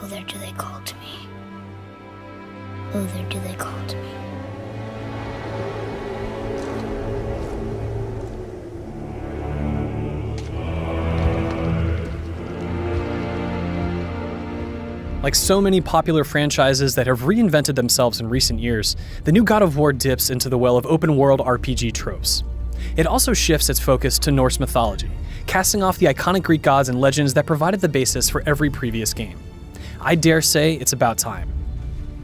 Oh, there do they call to me. Oh, there do they call to me. Like so many popular franchises that have reinvented themselves in recent years, the new God of War dips into the well of open-world RPG tropes. It also shifts its focus to Norse mythology, casting off the iconic Greek gods and legends that provided the basis for every previous game. I dare say it's about time.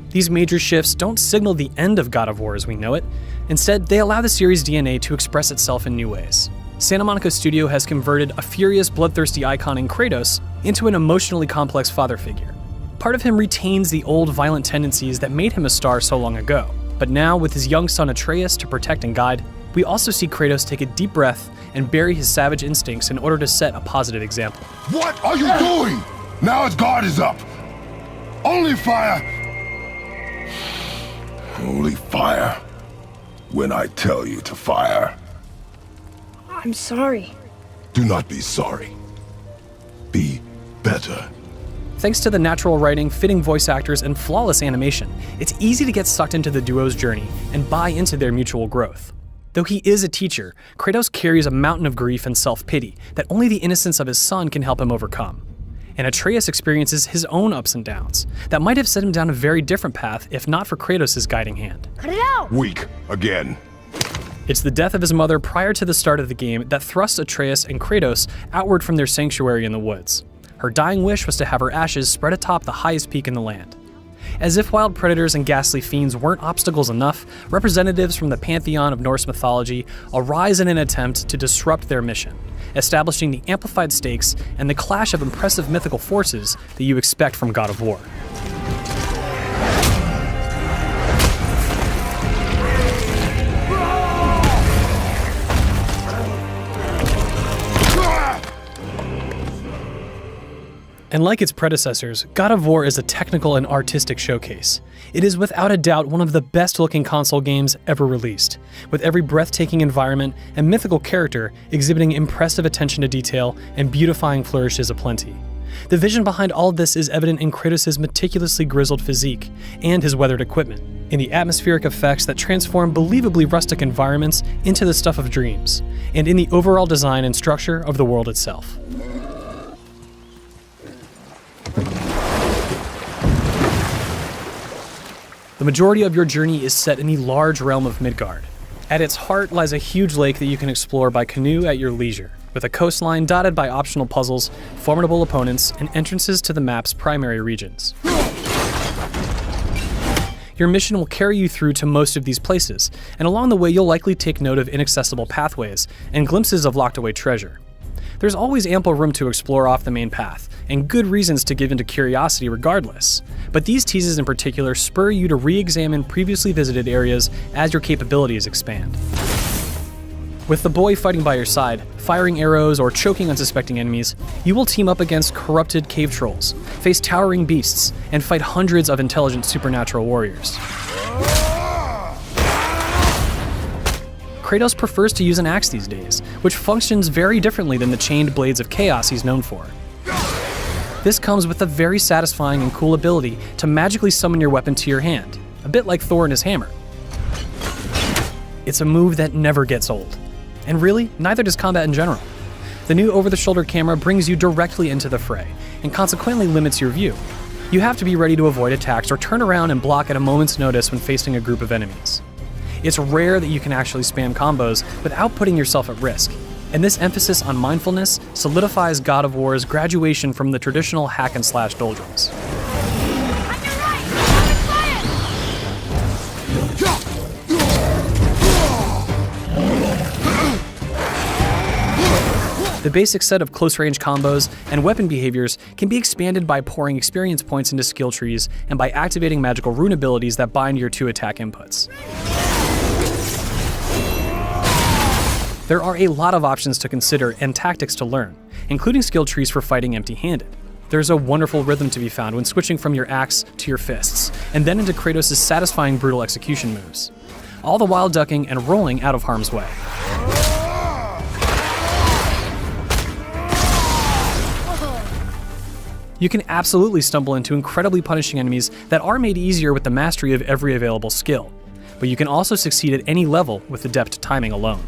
These major shifts don't signal the end of God of War as we know it. Instead, they allow the series' DNA to express itself in new ways. Santa Monica Studio has converted a furious, bloodthirsty icon in Kratos into an emotionally complex father figure. Part of him retains the old violent tendencies that made him a star so long ago. But now, with his young son Atreus to protect and guide, we also see Kratos take a deep breath and bury his savage instincts in order to set a positive example. What are you doing? Now his guard is up. Only fire. Only fire. When I tell you to fire. I'm sorry. Do not be sorry. Be better. Thanks to the natural writing, fitting voice actors, and flawless animation, it's easy to get sucked into the duo's journey and buy into their mutual growth. Though he is a teacher, Kratos carries a mountain of grief and self-pity that only the innocence of his son can help him overcome. And Atreus experiences his own ups and downs that might have set him down a very different path if not for Kratos' guiding hand. Cut it out! Weak again. It's the death of his mother prior to the start of the game that thrusts Atreus and Kratos outward from their sanctuary in the woods. Her dying wish was to have her ashes spread atop the highest peak in the land. As if wild predators and ghastly fiends weren't obstacles enough, representatives from the pantheon of Norse mythology arise in an attempt to disrupt their mission, establishing the amplified stakes and the clash of impressive mythical forces that you expect from God of War. And like its predecessors, God of War is a technical and artistic showcase. It is without a doubt one of the best-looking console games ever released, with every breathtaking environment and mythical character exhibiting impressive attention to detail and beautifying flourishes aplenty. The vision behind all of this is evident in Kratos' meticulously grizzled physique and his weathered equipment, in the atmospheric effects that transform believably rustic environments into the stuff of dreams, and in the overall design and structure of the world itself. The majority of your journey is set in the large realm of Midgard. At its heart lies a huge lake that you can explore by canoe at your leisure, with a coastline dotted by optional puzzles, formidable opponents, and entrances to the map's primary regions. Your mission will carry you through to most of these places, and along the way you'll likely take note of inaccessible pathways and glimpses of locked-away treasure. There's always ample room to explore off the main path, and good reasons to give into curiosity regardless. But these teases in particular spur you to re-examine previously visited areas as your capabilities expand. With the boy fighting by your side, firing arrows, or choking unsuspecting enemies, you will team up against corrupted cave trolls, face towering beasts, and fight hundreds of intelligent supernatural warriors. Kratos prefers to use an axe these days, which functions very differently than the chained blades of chaos he's known for. This comes with a very satisfying and cool ability to magically summon your weapon to your hand, a bit like Thor and his hammer. It's a move that never gets old. And really, neither does combat in general. The new over-the-shoulder camera brings you directly into the fray, and consequently limits your view. You have to be ready to avoid attacks or turn around and block at a moment's notice when facing a group of enemies. It's rare that you can actually spam combos without putting yourself at risk, and this emphasis on mindfulness solidifies God of War's graduation from the traditional hack-and-slash doldrums. The basic set of close-range combos and weapon behaviors can be expanded by pouring experience points into skill trees and by activating magical rune abilities that bind your two attack inputs. There are a lot of options to consider and tactics to learn, including skill trees for fighting empty-handed. There's a wonderful rhythm to be found when switching from your axe to your fists, and then into Kratos' satisfying brutal execution moves, all the while ducking and rolling out of harm's way. You can absolutely stumble into incredibly punishing enemies that are made easier with the mastery of every available skill, but you can also succeed at any level with adept timing alone.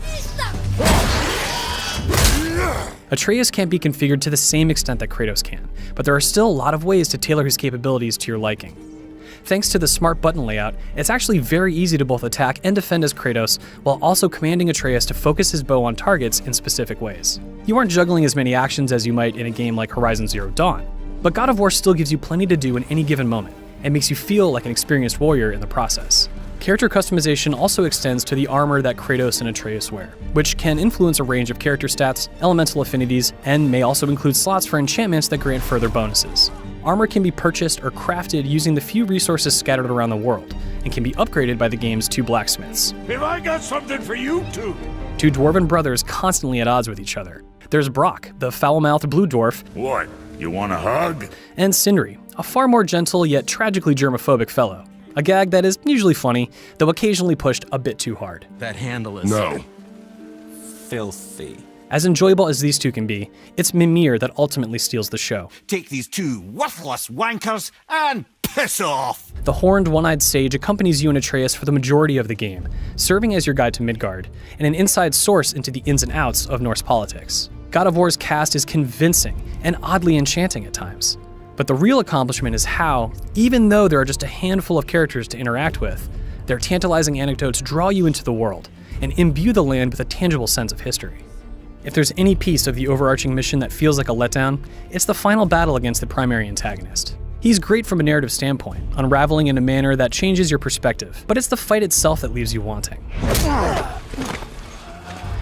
Atreus can't be configured to the same extent that Kratos can, but there are still a lot of ways to tailor his capabilities to your liking. Thanks to the smart button layout, it's actually very easy to both attack and defend as Kratos, while also commanding Atreus to focus his bow on targets in specific ways. You aren't juggling as many actions as you might in a game like Horizon Zero Dawn, but God of War still gives you plenty to do in any given moment, and makes you feel like an experienced warrior in the process. Character customization also extends to the armor that Kratos and Atreus wear, which can influence a range of character stats, elemental affinities, and may also include slots for enchantments that grant further bonuses. Armor can be purchased or crafted using the few resources scattered around the world, and can be upgraded by the game's two blacksmiths. Have I got something for you too? Two dwarven brothers constantly at odds with each other. There's Brock, the foul-mouthed blue dwarf, What? You want a hug? and Sindri, a far more gentle yet tragically germophobic fellow. A gag that is usually funny, though occasionally pushed a bit too hard. That handle is No. filthy. As enjoyable as these two can be, it's Mimir that ultimately steals the show. Take these two worthless wankers and piss off! The horned, one-eyed sage accompanies you and Atreus for the majority of the game, serving as your guide to Midgard, and an inside source into the ins and outs of Norse politics. God of War's cast is convincing and oddly enchanting at times. But the real accomplishment is how, even though there are just a handful of characters to interact with, their tantalizing anecdotes draw you into the world and imbue the land with a tangible sense of history. If there's any piece of the overarching mission that feels like a letdown, it's the final battle against the primary antagonist. He's great from a narrative standpoint, unraveling in a manner that changes your perspective, but it's the fight itself that leaves you wanting.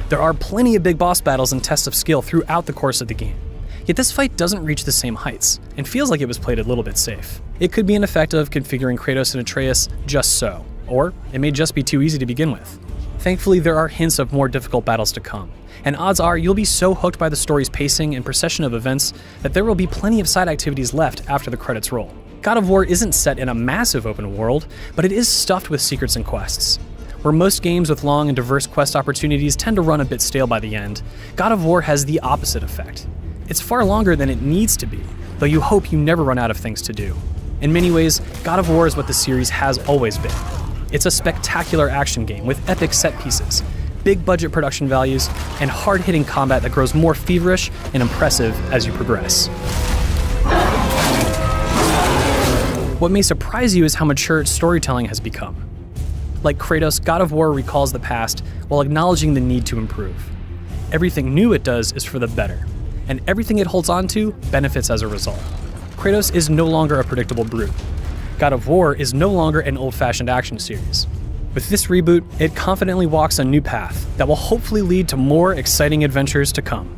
There are plenty of big boss battles and tests of skill throughout the course of the game, yet this fight doesn't reach the same heights, and feels like it was played a little bit safe. It could be an effect of configuring Kratos and Atreus just so, or it may just be too easy to begin with. Thankfully, there are hints of more difficult battles to come, and odds are you'll be so hooked by the story's pacing and procession of events that there will be plenty of side activities left after the credits roll. God of War isn't set in a massive open world, but it is stuffed with secrets and quests. Where most games with long and diverse quest opportunities tend to run a bit stale by the end, God of War has the opposite effect. It's far longer than it needs to be, though you hope you never run out of things to do. In many ways, God of War is what the series has always been. It's a spectacular action game with epic set pieces, big budget production values, and hard-hitting combat that grows more feverish and impressive as you progress. What may surprise you is how mature its storytelling has become. Like Kratos, God of War recalls the past while acknowledging the need to improve. Everything new it does is for the better, and everything it holds on to benefits as a result. Kratos is no longer a predictable brute. God of War is no longer an old-fashioned action series. With this reboot, it confidently walks a new path that will hopefully lead to more exciting adventures to come.